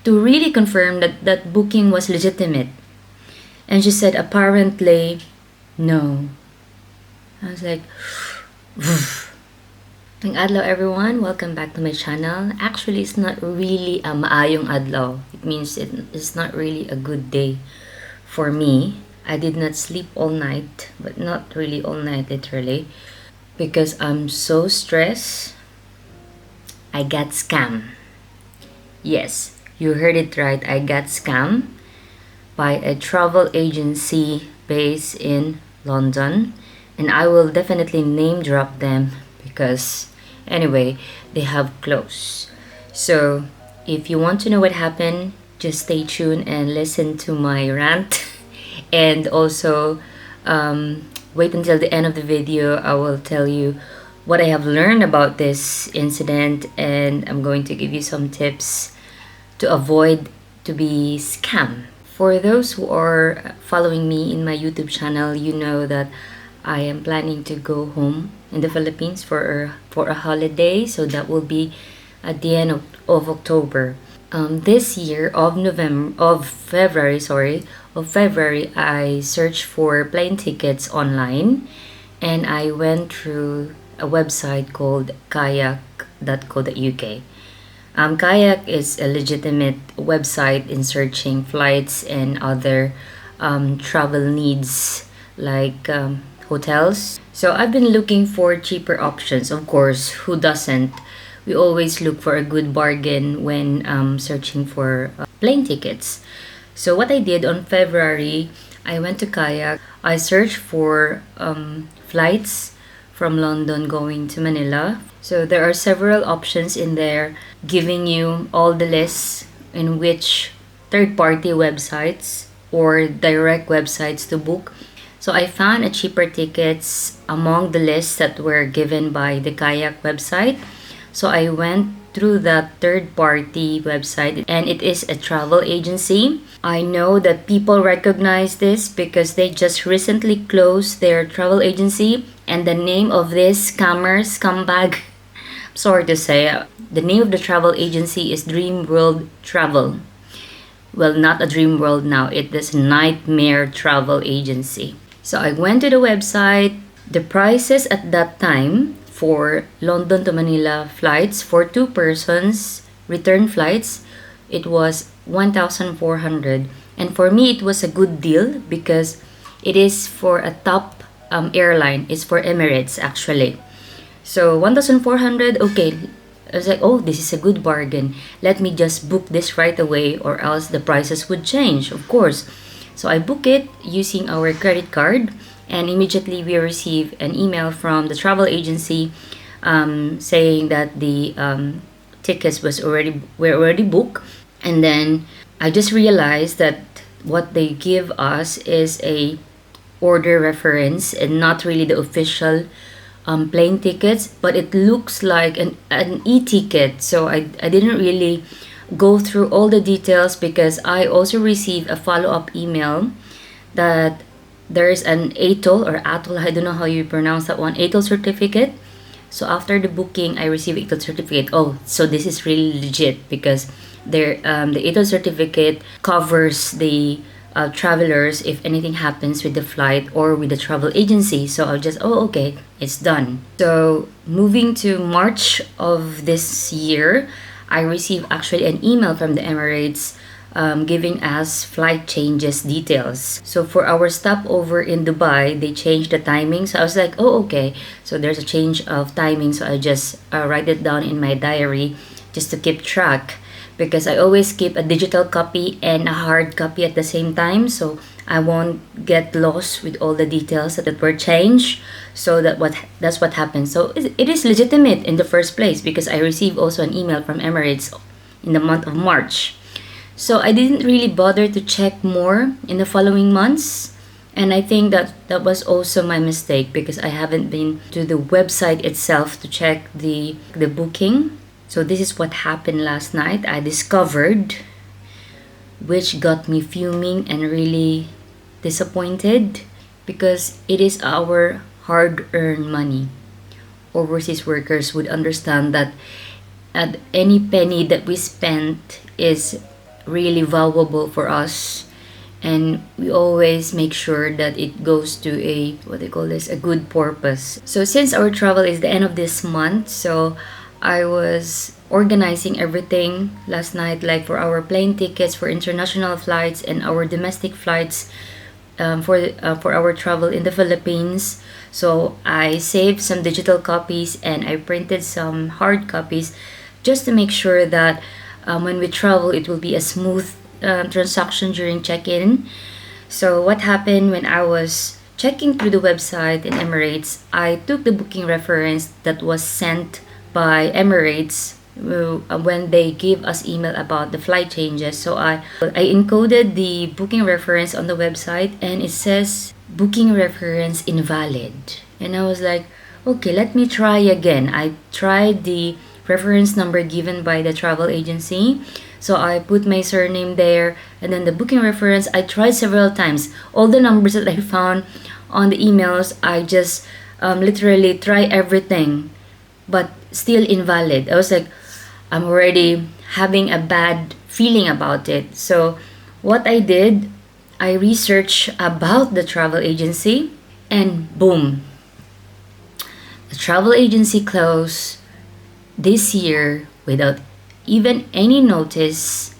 to really confirm that that booking was legitimate. And she said, apparently, no. I was like, Ang adlaw everyone, welcome back to my channel. Actually, it's not really a maayong adlaw. It means it's not really a good day for me. I did not sleep all night, but not really all night literally, because I'm so stressed. I got scammed. Yes, you heard it right. I got scammed by a travel agency based in London, and I will definitely name drop them because anyway, they have closed. So if you want to know what happened, just stay tuned and listen to my rant and also wait until the end of the video. I will tell you what I have learned about this incident, and I'm going to give you some tips to avoid to be scammed. For those who are following me in my YouTube channel, you know that I am planning to go home in the Philippines for a holiday, so that will be at the end of October. This year of February, I searched for plane tickets online, and I went through a website called kayak.co.uk. Kayak is a legitimate website in searching flights and other travel needs like hotels. So I've been looking for cheaper options. Of course, who doesn't? We always look for a good bargain when searching for plane tickets. So what I did on February, I went to Kayak. I searched for flights from London going to Manila. So there are several options in there giving you all the lists in which third-party websites or direct websites to book. So I found a cheaper tickets among the lists that were given by the Kayak website. So I went through that third-party website, and it is a travel agency. I know that people recognize this because they just recently closed their travel agency, and the name of this scumbag, sorry to say, the name of the travel agency is Dream World Travel. Well, not a Dream World now, it is Nightmare Travel Agency. So I went to the website. The prices at that time for London to Manila flights for 2 persons, return flights, it was 1,400. And for me, it was a good deal because it is for a top airline. It's for Emirates actually. So 1,400, okay. I was like, oh, this is a good bargain. Let me just book this right away or else the prices would change, of course. So I book it using our credit card, and immediately we receive an email from the travel agency saying that the tickets were already booked. And then I just realized that what they give us is a order reference and not really the official plane tickets, but it looks like an e-ticket. So I didn't really go through all the details because I also received a follow-up email that there's an ATOL, I don't know how you pronounce that one, ATOL certificate. So after the booking, I received ATOL certificate. Oh, so this is really legit because the ATOL certificate covers the travelers if anything happens with the flight or with the travel agency. So I'll just, oh, okay, it's done. So moving to March of this year, I received actually an email from the Emirates giving us flight changes details. So for our stopover in Dubai, they changed the timing. So I was like, oh, okay. So there's a change of timing. So I just write it down in my diary just to keep track, because I always keep a digital copy and a hard copy at the same time, so I won't get lost with all the details that were changed. So that's what happened. So it is legitimate in the first place because I received also an email from Emirates in the month of March. So I didn't really bother to check more in the following months, and I think that was also my mistake because I haven't been to the website itself to check the booking. So this is what happened last night. I discovered, which got me fuming and really disappointed because it is our hard-earned money. Overseas workers would understand that at any penny that we spent is really valuable for us, and we always make sure that it goes to a, what they call this, a good purpose. So since our travel is the end of this month, so I was organizing everything last night, like for our plane tickets for international flights and our domestic flights, for our travel in the Philippines. So I saved some digital copies and I printed some hard copies, just to make sure that when we travel, it will be a smooth transaction during check-in. So what happened when I was checking through the website in Emirates, I took the booking reference that was sent by Emirates when they gave us email about the flight changes. So I encoded the booking reference on the website, and it says booking reference invalid. And I was like, okay, let me try again. I tried the reference number given by the travel agency. So I put my surname there, and then the booking reference, I tried several times. All the numbers that I found on the emails, I just literally try everything, but still invalid. I was like, I'm already having a bad feeling about it. So what I did, I researched about the travel agency, and boom, the travel agency closed this year without even any notice.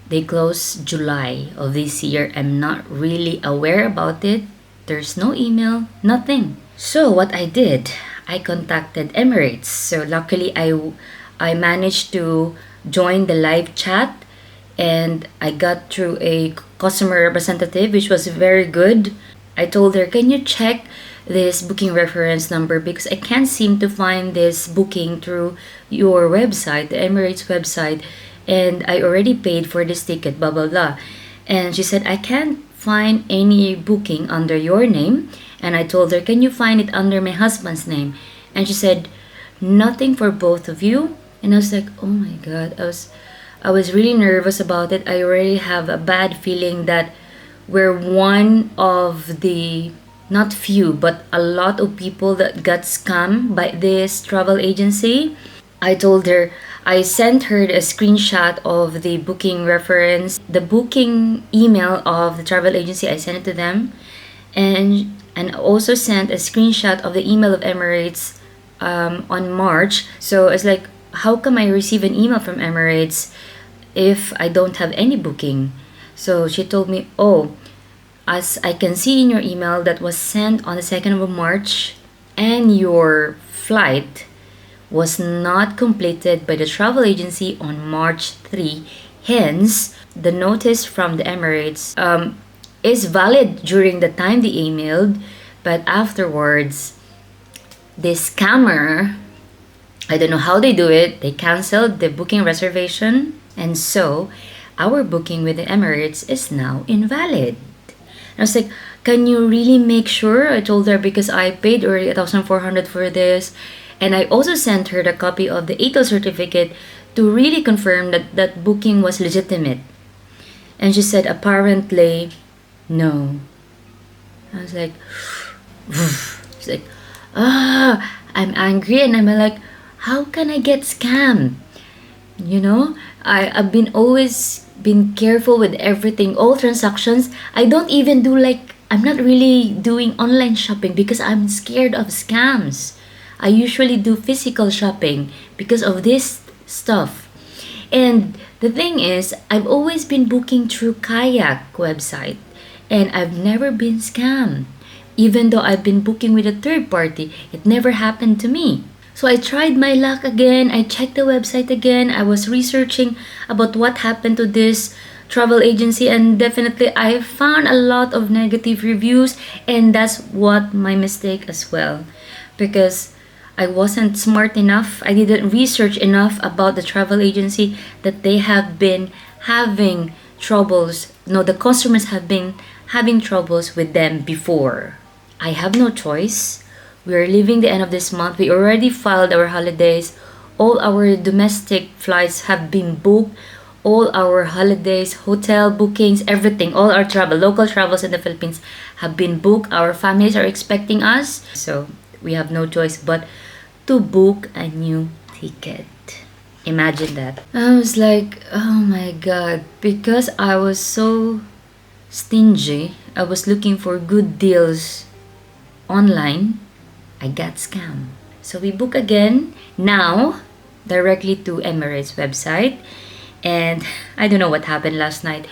They closed July of this year. I'm not really aware about it. There's no email, nothing. So what I did, I contacted Emirates. So luckily I managed to join the live chat, and I got through a customer representative, which was very good. I told her, can you check this booking reference number, because I can't seem to find this booking through your website, the Emirates website, and I already paid for this ticket, blah blah blah. And she said, I can't find any booking under your name. And I told her, can you find it under my husband's name? And she said, nothing for both of you. And I was like, oh my god, I was really nervous about it. I already have a bad feeling that we're one of the, not few, but a lot of people that got scammed by this travel agency. I told her, I sent her a screenshot of the booking reference, the booking email of the travel agency. I sent it to them, and also sent a screenshot of the email of Emirates on March. So it's like, how come I receive an email from Emirates if I don't have any booking? So she told me, oh, as I can see in your email that was sent on the 2nd of March, and your flight was not completed by the travel agency on March 3. Hence, the notice from the Emirates is valid during the time they emailed, but afterwards, this scammer, I don't know how they do it, they canceled the booking reservation, and so our booking with the Emirates is now invalid. I was like, can you really make sure? I told her, because I paid already 1,400 for this. And I also sent her the copy of the ATO certificate to really confirm that that booking was legitimate. And she said, apparently, no. I was like, she's like, I'm angry. And I'm like, how can I get scammed? You know, I've been always been careful with everything, all transactions. I don't even do, like, I'm not really doing online shopping because I'm scared of scams. I usually do physical shopping because of this stuff. And the thing is, I've always been booking through Kayak website, and I've never been scammed. Even though I've been booking with a third party, it never happened to me. So I tried my luck again. I checked the website again. I was researching about what happened to this travel agency, and definitely I found a lot of negative reviews, and that's what my mistake as well, because I wasn't smart enough. I didn't research enough about the travel agency, that they have been having troubles. No, the customers have been having troubles with them before. I have no choice. We are leaving the end of this month. We already filed our holidays. All our domestic flights have been booked. All our holidays, hotel bookings, everything, all our travel, local travels in the Philippines have been booked. Our families are expecting us. So we have no choice but to book a new ticket. Imagine that. I was like, oh my god, because I was so stingy, I was looking for good deals online, I got scammed. So we book again now directly to Emirates website, and I don't know what happened last night.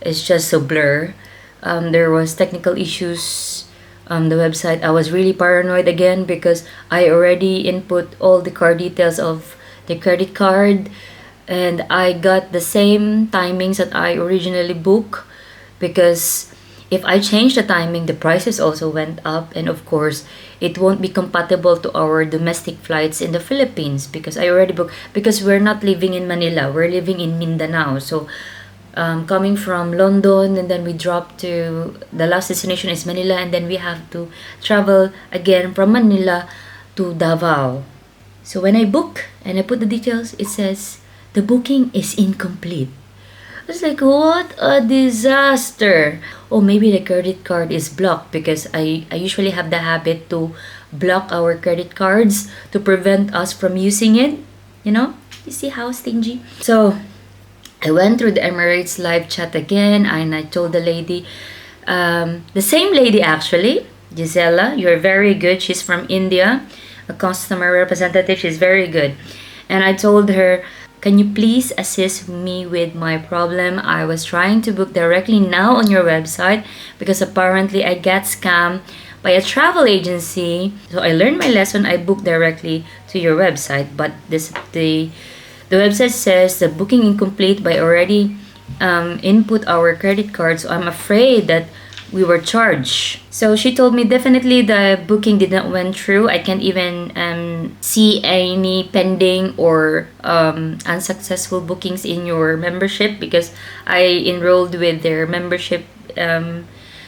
It's just so blur. There was technical issues on the website. I was really paranoid again because I already input all the card details of the credit card, and I got the same timings that I originally booked, because if I change the timing, the prices also went up, and of course it won't be compatible to our domestic flights in the Philippines, because I already booked, because we're not living in Manila, we're living in Mindanao. So coming from London, and then we drop to the last destination is Manila, and then we have to travel again from Manila to Davao. So when I book and I put the details, it says the booking is incomplete. I was like, what a disaster. Oh, maybe the credit card is blocked, because I usually have the habit to block our credit cards to prevent us from using it. You know, you see how stingy? So I went through the Emirates live chat again, and I told the lady, the same lady actually, Gisela, you're very good. She's from India, a customer representative. She's very good. And I told her, can you please assist me with my problem? I was trying to book directly now on your website, because apparently I got scammed by a travel agency. So I learned my lesson. I booked directly to your website, but the website says the booking incomplete by already input our credit card. So I'm afraid that we were charged. So she told me definitely the booking did not went through. I can't even see any pending or unsuccessful bookings in your membership, because I enrolled with their membership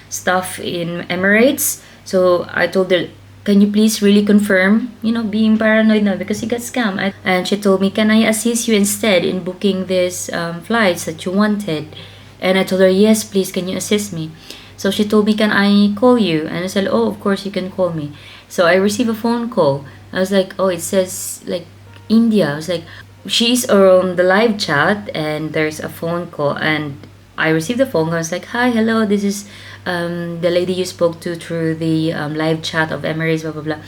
stuff in Emirates. So I told her, can you please really confirm? You know, being paranoid now because you got scammed. And she told me, can I assist you instead in booking these flights that you wanted? And I told her, yes, please, can you assist me? So she told me, can I call you? And I said, oh, of course you can call me. So I received a phone call. I was like, oh, it says like India. I was like, she's on the live chat and there's a phone call. And I received the phone call. I was like, hi, hello, this is the lady you spoke to through the live chat of Emirates, blah, blah, blah.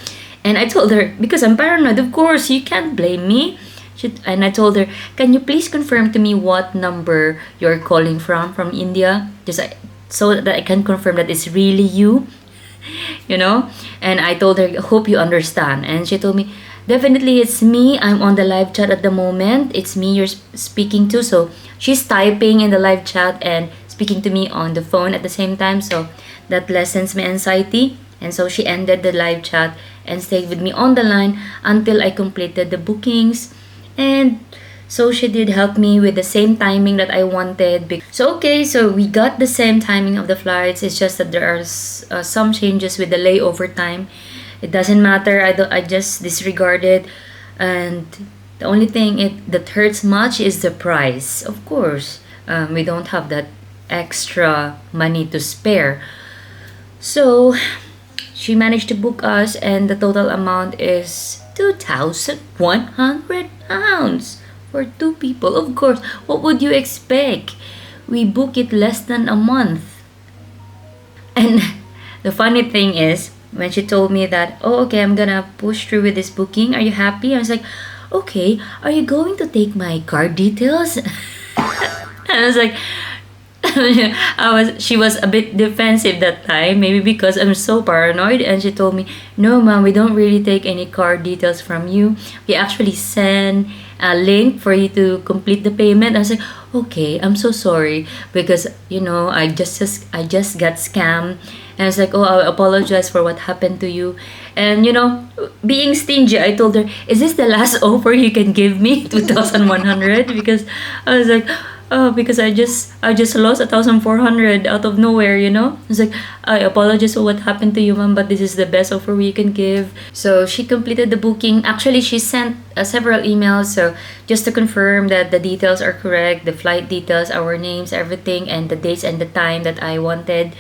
And I told her, because I'm paranoid, of course, you can't blame me. And I told her, can you please confirm to me what number you're calling from India? So that I can confirm that it's really you, you know? And I told her, hope you understand. And she told me, definitely it's me. I'm on the live chat at the moment. It's me you're speaking to. So she's typing in the live chat and speaking to me on the phone at the same time. So that lessens my anxiety. And so she ended the live chat and stayed with me on the line until I completed the bookings. And so she did help me with the same timing that I wanted. So okay, so we got the same timing of the flights. It's just that there are some changes with the layover time. It doesn't matter. I just disregard it. And the only thing that hurts much is the price. Of course, we don't have that extra money to spare. So she managed to book us, and the total amount is £2,100 for 2 people. Of course, what would you expect? We book it less than a month. And the funny thing is, when she told me that, oh, okay, I'm gonna push through with this booking, are you happy? I was like, okay, are you going to take my card details? I was like, she was a bit defensive that time, maybe because I'm so paranoid. And she told me, no, ma'am, we don't really take any card details from you. We actually send a link for you to complete the payment. I was like, okay, I'm so sorry, because you know, I just got scammed. And I was like, oh, I apologize for what happened to you. And you know, being stingy, I told her, is this the last offer you can give me? 2,100? Because I was like, oh, because I just lost 1,400 out of nowhere, you know? I was like, I apologize for what happened to you, ma'am, but this is the best offer we can give. So she completed the booking. Actually, she sent several emails, so just to confirm that the details are correct, the flight details, our names, everything, and the dates and the time that I wanted.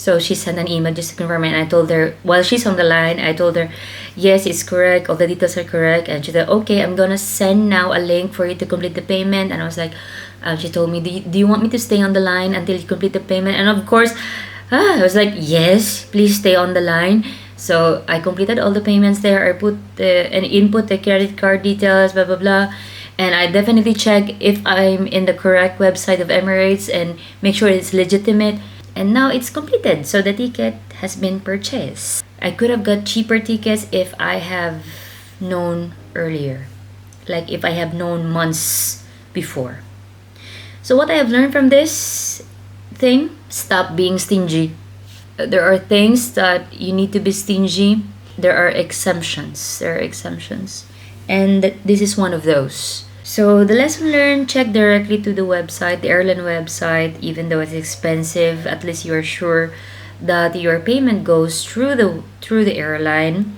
So she sent an email just to confirm it, and I told her, while she's on the line, I told her, yes, it's correct, all the details are correct. And she said, okay, I'm gonna send now a link for you to complete the payment. And I was like, she told me, do you want me to stay on the line until you complete the payment? And of course, I was like, yes, please stay on the line. So I completed all the payments there. I put and input the credit card details, blah blah blah, and I definitely check if I'm in the correct website of Emirates and make sure it's legitimate. And now it's completed, so the ticket has been purchased. I could have got cheaper tickets if I have known earlier, like if I have known months before. So what I have learned from this thing: stop being stingy. There are things that you need to be stingy. There are exemptions. And this is one of those. So the lesson learned: check directly to the website, the airline website. Even though it's expensive, at least you are sure that your payment goes through the airline.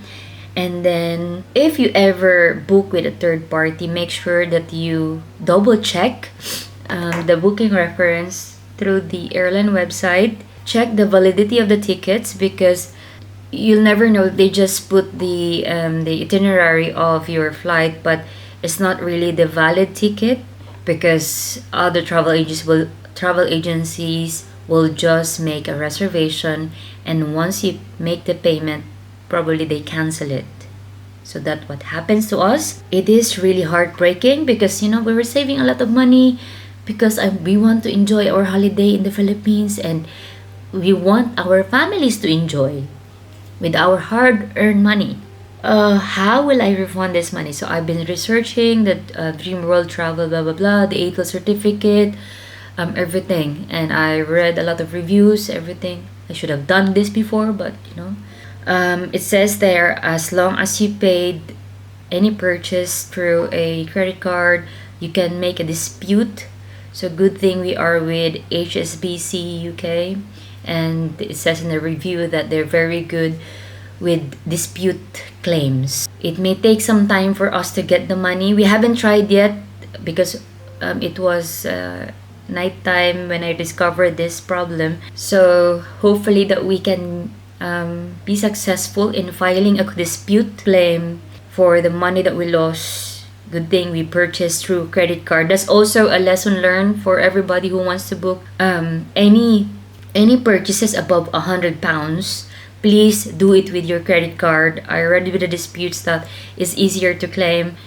And then if you ever book with a third party, make sure that you double check the booking reference through the airline website. Check the validity of the tickets, because you'll never know. They just put the itinerary of your flight, but it's not really the valid ticket, because other travel agencies will just make a reservation, and once you make the payment, probably they cancel it. So that's what happens to us. It is really heartbreaking, because we were saving a lot of money, because we want to enjoy our holiday in the Philippines, and we want our families to enjoy with our hard-earned money. How will I refund this money? So I've been researching the Dream World Travel, blah blah blah, the ATL certificate, everything, and I read a lot of reviews, everything. I should have done this before, but it says there, as long as you paid any purchase through a credit card, you can make a dispute. So good thing we are with HSBC UK, and it says in the review that they're very good with dispute claims. It may take some time for us to get the money. We haven't tried yet, because it was nighttime when I discovered this problem. So hopefully that we can be successful in filing a dispute claim for the money that we lost. Good thing we purchased through credit card. That's also a lesson learned for everybody who wants to book any purchases above £100. Please do it with your credit card. I read with the disputes that it's easier to claim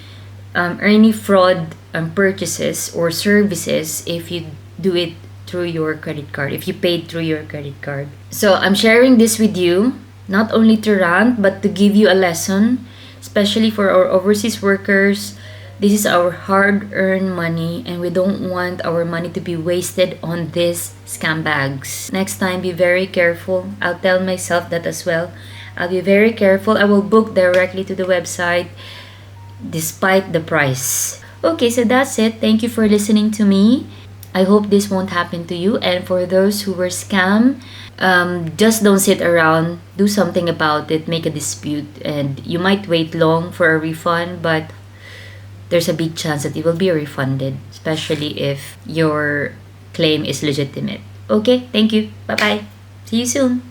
any fraud purchases or services if you do it through your credit card, if you paid through your credit card. So I'm sharing this with you, not only to rant, but to give you a lesson, especially for our overseas workers. This is our hard-earned money, and we don't want our money to be wasted on these scumbags. Next time, be very careful. I'll tell myself that as well. I'll be very careful. I will book directly to the website despite the price. Okay, so that's it. Thank you for listening to me. I hope this won't happen to you. And for those who were scammed, just don't sit around. Do something about it. Make a dispute. And you might wait long for a refund, but there's a big chance that it will be refunded, especially if your claim is legitimate. Okay, thank you. Bye-bye. See you soon.